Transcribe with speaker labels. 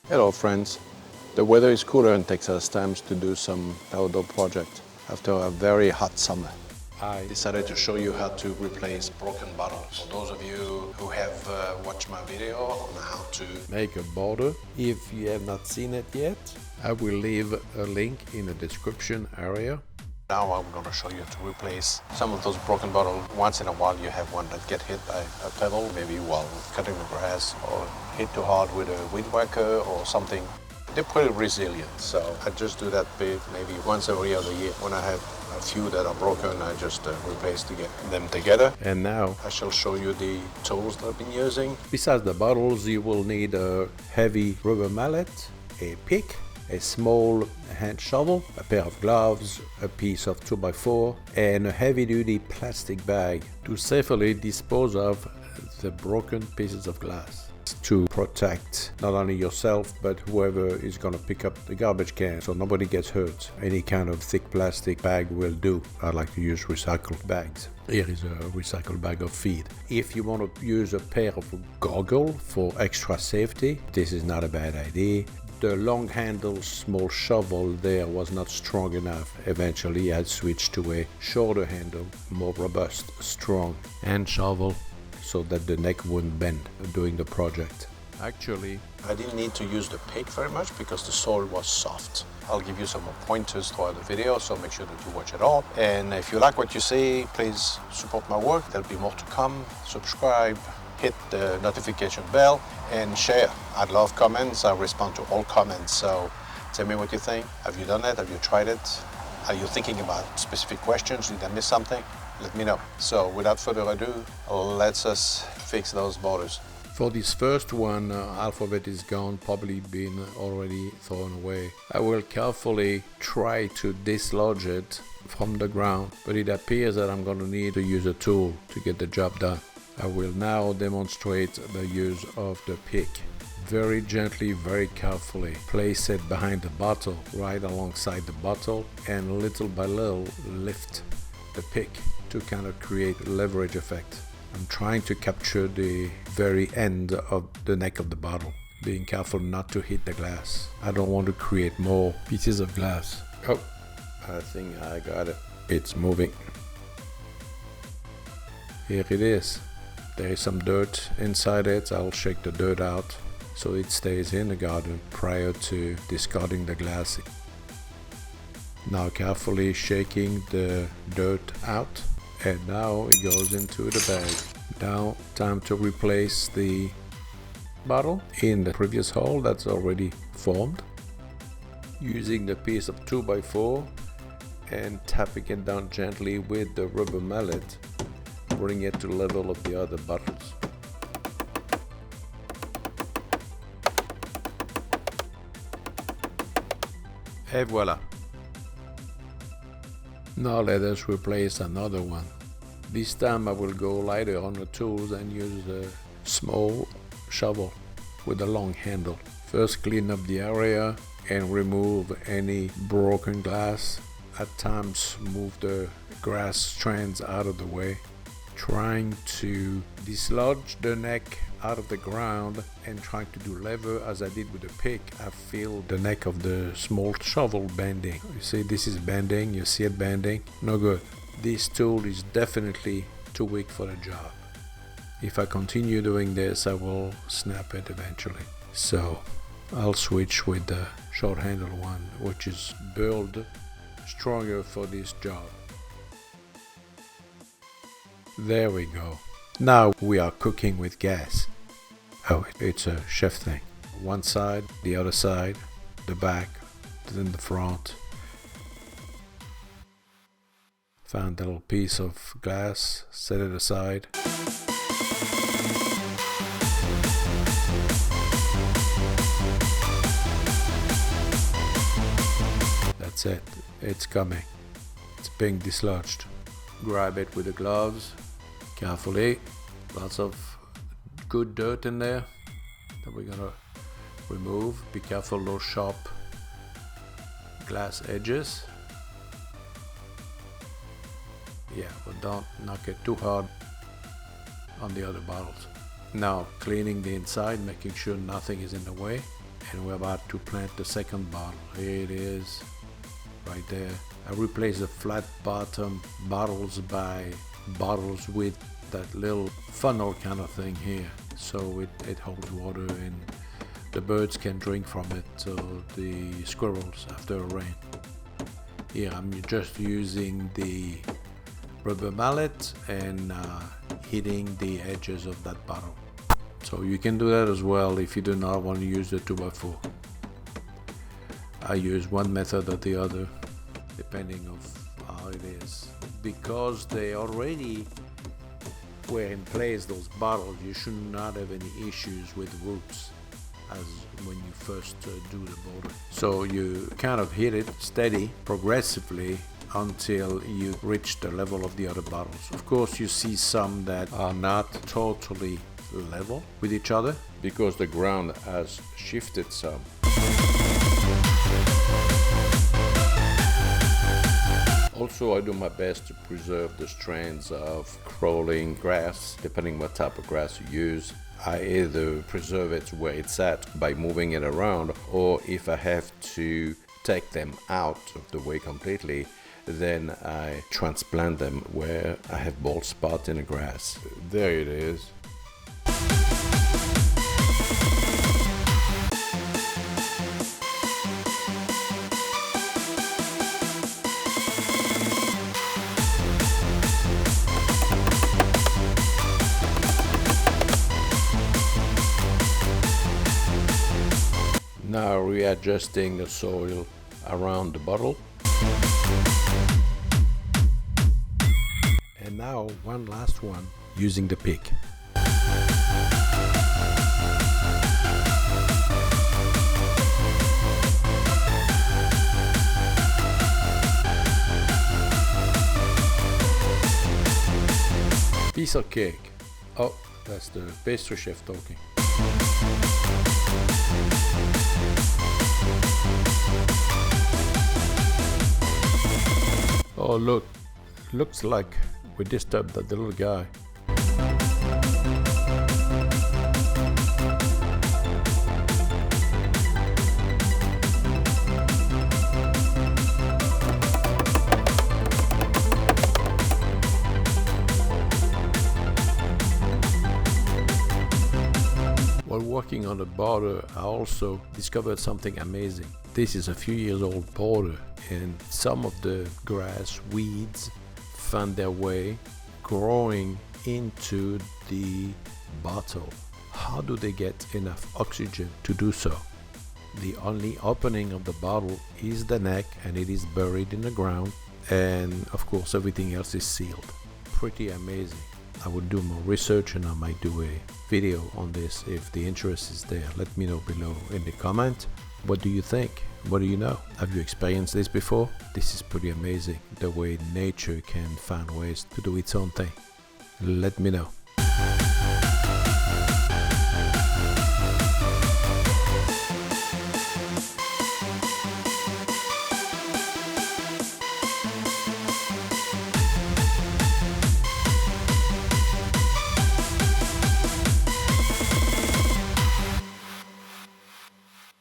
Speaker 1: Hello friends. The weather is cooler and takes us time to do some outdoor project. After a very hot summer, I decided to show you how to replace broken bottles. For those of you who have watched my video on how to make a bottle, if you have not seen it yet, I will leave a link in the description area. Now I'm going to show you to replace some of those broken bottles. Once in a while you have one that get hit by a pebble, maybe while cutting the grass, or hit too hard with a weed whacker or something. They're pretty resilient, so I just do that bit maybe once every other year. When I have a few that are broken, I just replace to get them together. And now I shall show you the tools that I've been using. Besides the bottles, you will need a heavy rubber mallet, a pick, a small hand shovel, a pair of gloves, a piece of 2x4, and a heavy-duty plastic bag to safely dispose of the broken pieces of glass, to protect not only yourself but whoever is going to pick up the garbage can, so nobody gets hurt. Any kind of thick plastic bag will do. I like to use recycled bags. Here is a recycled bag of feed. If you want to use a pair of goggles for extra safety, this is not a bad idea. The long handle small shovel there was not strong enough. Eventually I switched to a shorter handle, more robust, strong hand shovel, so that the neck wouldn't bend during the project. Actually, I didn't need to use the pick very much because the soil was soft. I'll give you some more pointers throughout the video, so make sure that you watch it all. And if you like what you see, please support my work. There'll be more to come. Subscribe, hit the notification bell, and share. I'd love comments. I respond to all comments, so tell me what you think. Have you done it? Have you tried it? Are you thinking about specific questions? Did I miss something? Let me know. So without further ado, let's us fix those borders. For this first one, half of it is gone, probably been already thrown away. I will carefully try to dislodge it from the ground, but it appears that I'm going to need to use a tool to get the job done. I will now demonstrate the use of the pick. Very gently, very carefully place it behind the bottle, right alongside the bottle, and little by little lift the pick to kind of create leverage effect. I'm trying to capture the very end of the neck of the bottle, being careful not to hit the glass. I don't want to create more pieces of glass. Oh, I think I got it. It's moving. Here it is. There is some dirt inside it. I'll shake the dirt out so it stays in the garden prior to discarding the glass. Now carefully shaking the dirt out, and now it goes into the bag. Now time to replace the bottle in the previous hole that's already formed. Using the piece of 2x4 and tapping it down gently with the rubber mallet, bring it to level of the other bottles. Et voila. Now let us replace another one. This time I will go lighter on the tools and use a small shovel with a long handle. First clean up the area and remove any broken glass. At times move the grass strands out of the way. Trying to dislodge the neck out of the ground and trying to do lever as I did with the pick. I feel the neck of the small shovel bending. You see, this is bending. You see it bending? No good. This tool is definitely too weak for the job. If I continue doing this, I will snap it eventually. So I'll switch with the short handle one, which is built stronger for this job. There we go. Now we are cooking with gas. Oh, it's a chef thing. One side, the other side, the back, then the front. Found a little piece of glass, set it aside. That's it. It's coming. It's being dislodged. Grab it with the gloves. Carefully. Lots of good dirt in there that we're gonna remove. Be careful those sharp glass edges. Yeah, but don't knock it too hard on the other bottles. Now cleaning the inside, making sure nothing is in the way. And we're about to plant the second bottle. Here it is, right there. I replaced the flat bottom bottles by bottles with that little funnel kind of thing here, so it holds water and the birds can drink from it, so the squirrels after a rain. Here I'm just using the rubber mallet and hitting the edges of that bottle. So you can do that as well if you do not want to use the 2x4. I use one method or the other depending of how it is. Because they already were in place, those bottles, you should not have any issues with roots as when you first do the border. So you kind of hit it steady, progressively, until you reach the level of the other bottles. Of course, you see some that are not totally level with each other because the ground has shifted some. Also, I do my best to preserve the strands of crawling grass, depending what type of grass you use. I either preserve it where it's at by moving it around, or if I have to take them out of the way completely, then I transplant them where I have bald spots in the grass. There it is. Now readjusting the soil around the bottle. And now one last one using the pick. Piece of cake. Oh, that's the pastry chef talking. Oh look, looks like we disturbed the little guy. While working on the border, I also discovered something amazing. This is a few years old border, and some of the grass weeds found their way growing into the bottle. How do they get enough oxygen to do so? The only opening of the bottle is the neck, and it is buried in the ground, and of course everything else is sealed. Pretty amazing. I will do more research and I might do a video on this if the interest is there. Let me know below in the comment. What do you think? What do you know? Have you experienced this before? This is pretty amazing, the way nature can find ways to do its own thing. Let me know.